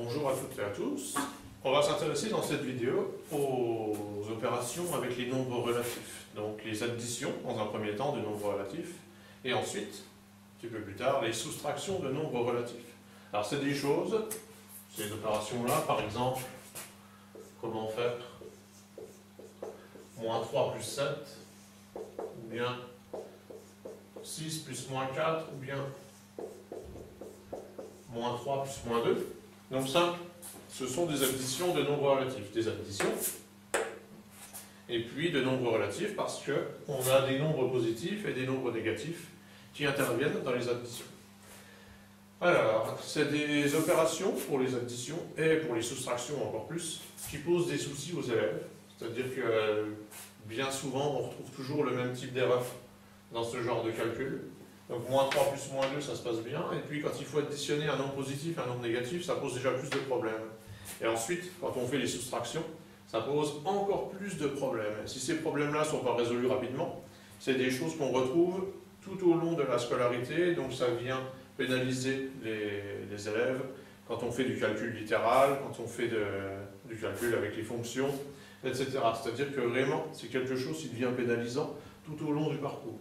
Bonjour à toutes et à tous. On va s'intéresser dans cette vidéo aux opérations avec les nombres relatifs. Donc les additions, dans un premier temps, de nombres relatifs, et ensuite, un petit peu plus tard, les soustractions de nombres relatifs. Alors c'est des choses, ces opérations-là, par exemple, comment faire moins 3 plus 7, ou bien 6 plus moins 4, ou bien moins 3 plus moins 2. Donc ça, ce sont des additions de nombres relatifs. Des additions, et puis de nombres relatifs, parce qu'on a des nombres positifs et des nombres négatifs qui interviennent dans les additions. Alors, c'est des opérations pour les additions et pour les soustractions encore plus, qui posent des soucis aux élèves. C'est-à-dire que bien souvent, on retrouve toujours le même type d'erreur dans ce genre de calcul. Donc moins 3 plus moins 2, ça se passe bien. Et puis quand il faut additionner un nombre positif et un nombre négatif, ça pose déjà plus de problèmes. Et ensuite, quand on fait les soustractions, ça pose encore plus de problèmes. Et si ces problèmes-là ne sont pas résolus rapidement, c'est des choses qu'on retrouve tout au long de la scolarité. Donc ça vient pénaliser les élèves quand on fait du calcul littéral, quand on fait du calcul avec les fonctions, etc. C'est-à-dire que vraiment, c'est quelque chose qui devient pénalisant tout au long du parcours.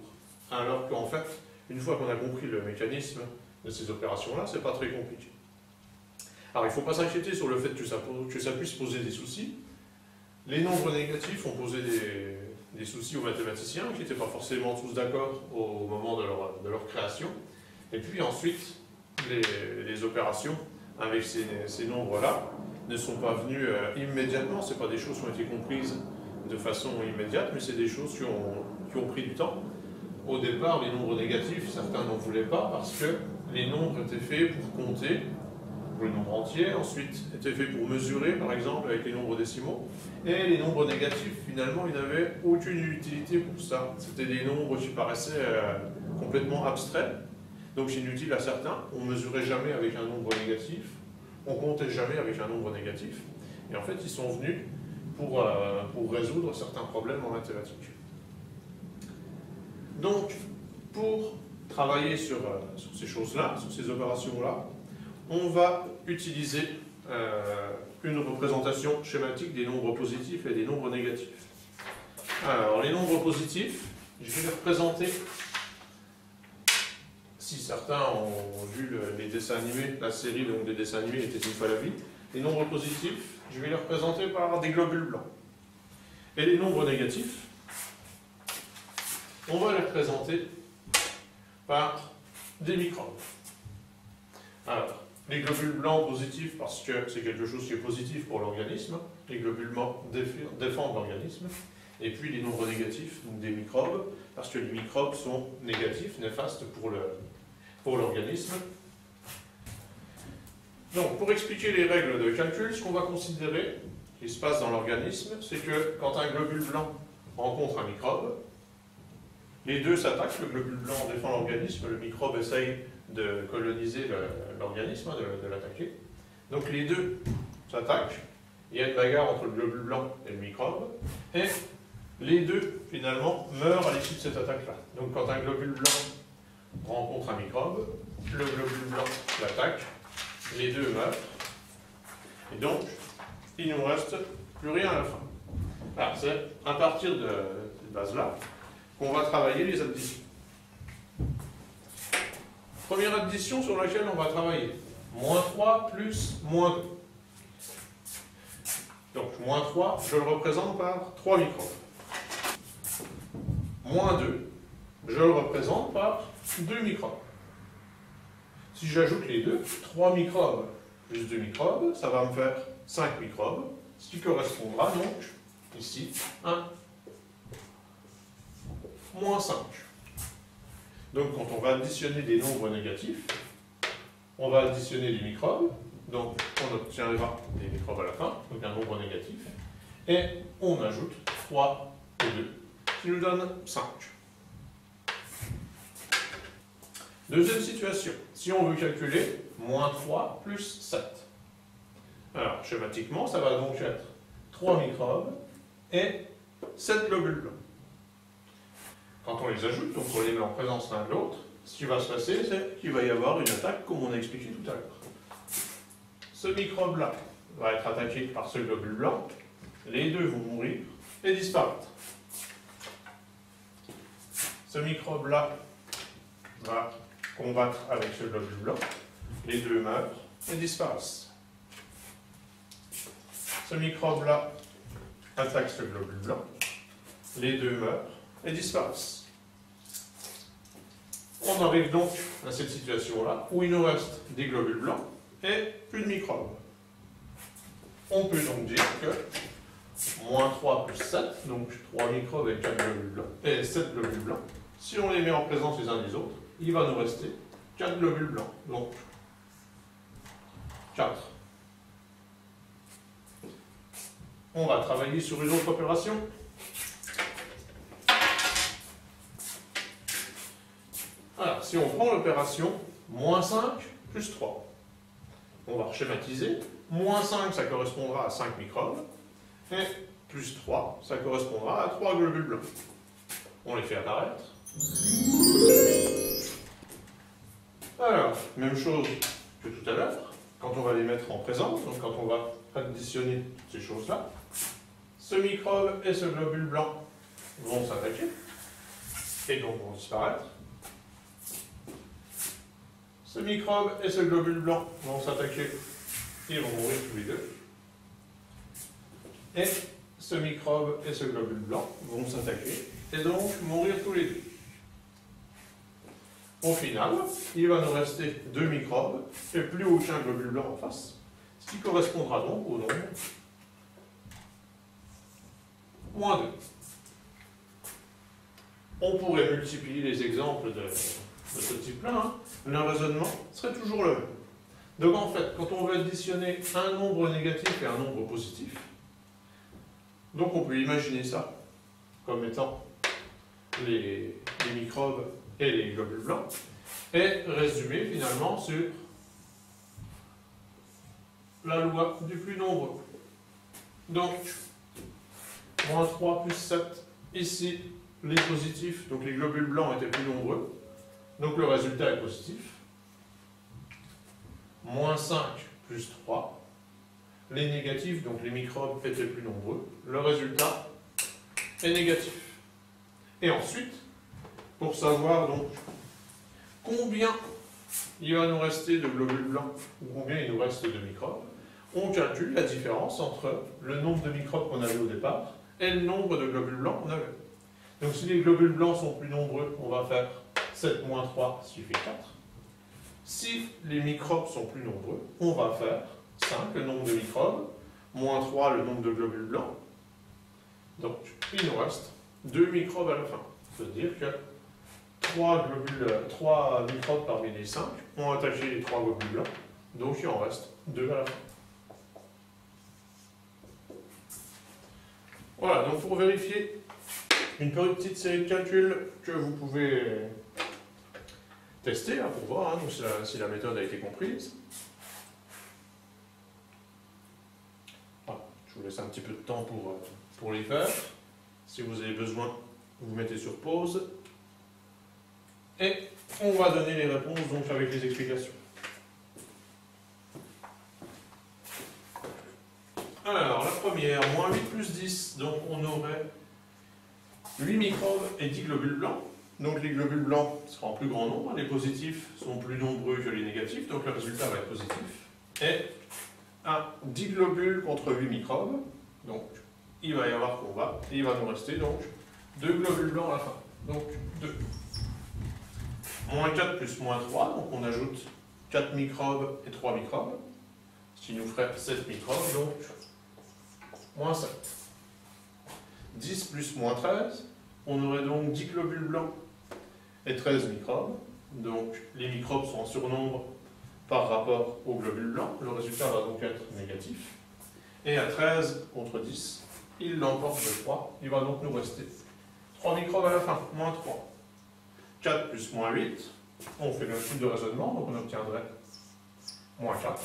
Alors qu'en fait, une fois qu'on a compris le mécanisme de ces opérations-là, c'est pas très compliqué. Alors il ne faut pas s'inquiéter sur le fait que ça puisse poser des soucis. Les nombres négatifs ont posé des soucis aux mathématiciens qui n'étaient pas forcément tous d'accord au moment de leur création. Et puis ensuite, les opérations avec ces nombres-là ne sont pas venues immédiatement. Ce n'est pas des choses qui ont été comprises de façon immédiate, mais c'est des choses qui ont pris du temps. Au départ, les nombres négatifs, certains n'en voulaient pas parce que les nombres étaient faits pour compter, pour les nombres entiers, ensuite étaient faits pour mesurer, par exemple, avec les nombres décimaux. Et les nombres négatifs, finalement, ils n'avaient aucune utilité pour ça. C'était des nombres qui paraissaient complètement abstraits, donc inutiles à certains. On ne mesurait jamais avec un nombre négatif, on comptait jamais avec un nombre négatif. Et en fait, ils sont venus pour résoudre certains problèmes en mathématiques. Donc, pour travailler sur ces choses-là, sur ces opérations-là, on va utiliser une représentation schématique des nombres positifs et des nombres négatifs. Alors, les nombres positifs, je vais les représenter, si certains ont vu les dessins animés, la série donc, des dessins animés était une fois la vie, les nombres positifs, je vais les représenter par des globules blancs. Et les nombres négatifs, on va les représenter par des microbes. Alors, les globules blancs positifs, parce que c'est quelque chose qui est positif pour l'organisme, les globules blancs défendent l'organisme, et puis les nombres négatifs, donc des microbes, parce que les microbes sont négatifs, néfastes pour l'organisme. Donc, pour expliquer les règles de calcul, ce qu'on va considérer, qui se passe dans l'organisme, c'est que quand un globule blanc rencontre un microbe, les deux s'attaquent, le globule blanc défend l'organisme, le microbe essaye de coloniser l'organisme, de l'attaquer. Donc les deux s'attaquent, il y a une bagarre entre le globule blanc et le microbe, et les deux, finalement, meurent à l'issue de cette attaque-là. Donc quand un globule blanc rencontre un microbe, le globule blanc l'attaque, les deux meurent, et donc il ne nous reste plus rien à la fin. Alors c'est à partir de cette base-là qu'on va travailler les additions. Première addition sur laquelle on va travailler. Moins 3 plus moins 2. Donc, moins 3, je le représente par 3 microbes. Moins 2, je le représente par 2 microbes. Si j'ajoute les deux, 3 microbes plus 2 microbes, ça va me faire 5 microbes, ce qui correspondra donc, ici, à moins 5. Donc quand on va additionner des nombres négatifs, on va additionner des microbes, donc on obtiendra des microbes à la fin, donc un nombre négatif, et on ajoute 3 et 2, qui nous donne 5. Deuxième situation, si on veut calculer moins 3 plus 7. Alors schématiquement, ça va donc être 3 microbes et 7 globules blancs. Quand on les ajoute, donc on les met en présence l'un de l'autre, ce qui va se passer, c'est qu'il va y avoir une attaque, comme on a expliqué tout à l'heure. ce microbe-là va être attaqué par ce globule blanc, les deux vont mourir et disparaître. Ce microbe-là va combattre avec ce globule blanc, les deux meurent et disparaissent. Ce microbe-là attaque ce globule blanc, les deux meurent et disparaissent. On arrive donc à cette situation-là où il nous reste des globules blancs et plus de microbes. On peut donc dire que moins 3 plus 7, donc 3 microbes et 4 globules blancs, et 7 globules blancs, si on les met en présence les uns des autres, il va nous rester 4 globules blancs. Donc 4. On va travailler sur une autre opération. Alors, si on prend l'opération moins 5 plus 3, on va schématiser. Moins 5, ça correspondra à 5 microbes. Et plus 3, ça correspondra à 3 globules blancs. On les fait apparaître. Alors, même chose que tout à l'heure, quand on va les mettre en présence, donc quand on va additionner ces choses-là, ce microbe et ce globule blanc vont s'attaquer, et donc vont disparaître. Ce microbe et ce globule blanc vont s'attaquer et vont mourir tous les deux. Et ce microbe et ce globule blanc vont s'attaquer et donc mourir tous les deux. Au final, il va nous rester 2 microbes et plus aucun globule blanc en face, ce qui correspondra donc au nombre moins 2. On pourrait multiplier les exemples de ce type-là, hein. Le raisonnement serait toujours le même. Donc en fait, quand on veut additionner un nombre négatif et un nombre positif, donc on peut imaginer ça comme étant les microbes et les globules blancs, et résumer finalement sur la loi du plus nombreux. Donc, moins 3 plus 7, ici, les positifs, donc les globules blancs étaient plus nombreux, donc le résultat est positif. Moins 5 plus 3, les négatifs, donc les microbes étaient plus nombreux, le résultat est négatif. Et ensuite, pour savoir donc combien il va nous rester de globules blancs ou combien il nous reste de microbes, on calcule la différence entre le nombre de microbes qu'on avait au départ et le nombre de globules blancs qu'on avait. Donc si les globules blancs sont plus nombreux, on va faire 7 moins 3, ça fait 4. Si les microbes sont plus nombreux, on va faire 5, le nombre de microbes, moins 3, le nombre de globules blancs. Donc il nous reste 2 microbes à la fin. C'est-à-dire que 3 microbes parmi les 5 ont attaqué les 3 globules blancs, donc il en reste 2 à la fin. Voilà, donc pour vérifier une petite série de calculs que vous pouvez tester, hein, pour voir hein, si la méthode a été comprise. Voilà, je vous laisse un petit peu de temps pour les faire. Si vous avez besoin, vous mettez sur pause. Et on va donner les réponses donc avec les explications. Alors, la première, moins 8 plus 10, donc on aurait 8 microbes et 10 globules blancs. Donc les globules blancs seront en plus grand nombre, les positifs sont plus nombreux que les négatifs, donc le résultat va être positif. Et 10 globules contre 8 microbes, donc il va y avoir combat, et il va nous rester donc 2 globules blancs à la fin. Donc 2. Moins 4 plus moins 3, donc on ajoute 4 microbes et 3 microbes, ce qui nous ferait 7 microbes, donc moins 7. 10 plus moins 13, on aurait donc 10 globules blancs et 13 microbes, donc les microbes sont en surnombre par rapport aux globules blancs, le résultat va donc être négatif, et à 13 contre 10, il l'emporte de 3, il va donc nous rester 3 microbes à la fin, moins 3. 4 plus moins 8, on fait le même type de raisonnement, donc on obtiendrait moins 4.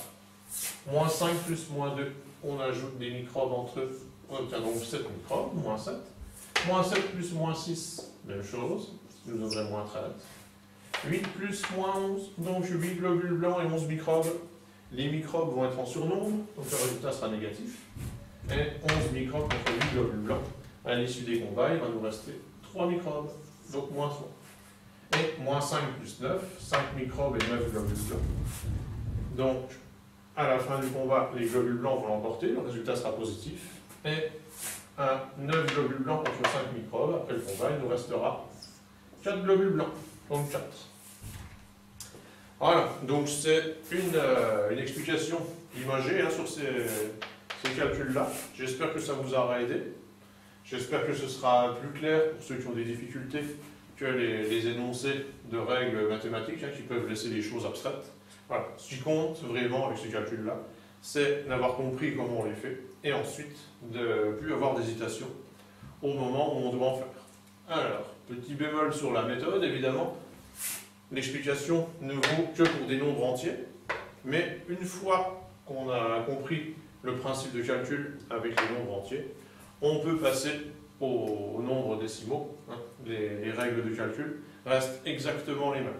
Moins 5 plus moins 2, on ajoute des microbes entre eux, on obtient donc 7 microbes, moins 7. Moins 7 plus moins 6, même chose, ce qui nous donnerait moins 13. 8 plus moins 11, donc 8 globules blancs et 11 microbes, Les microbes vont être en surnombre, donc le résultat sera négatif. Et 11 microbes contre 8 globules blancs. À l'issue des combats, il va nous rester 3 microbes, donc moins 3. Et moins 5 plus 9, 5 microbes et 9 globules blancs. Donc, à la fin du combat, les globules blancs vont l'emporter, le résultat sera positif. Et 9 globules blancs contre 5 microbes, après le combat, il nous restera 4 globules blancs, donc 4. Voilà, donc c'est une explication imagée sur ces calculs-là. J'espère que ça vous aura aidé. J'espère que ce sera plus clair pour ceux qui ont des difficultés que les énoncés de règles mathématiques qui peuvent laisser les choses abstraites. Voilà, ce qui compte vraiment avec ces calculs-là, c'est d'avoir compris comment on les fait et ensuite de ne plus avoir d'hésitation au moment où on doit en faire. Alors, petit bémol sur la méthode, évidemment, l'explication ne vaut que pour des nombres entiers, mais une fois qu'on a compris le principe de calcul avec les nombres entiers, on peut passer aux nombres décimaux. Les règles de calcul restent exactement les mêmes.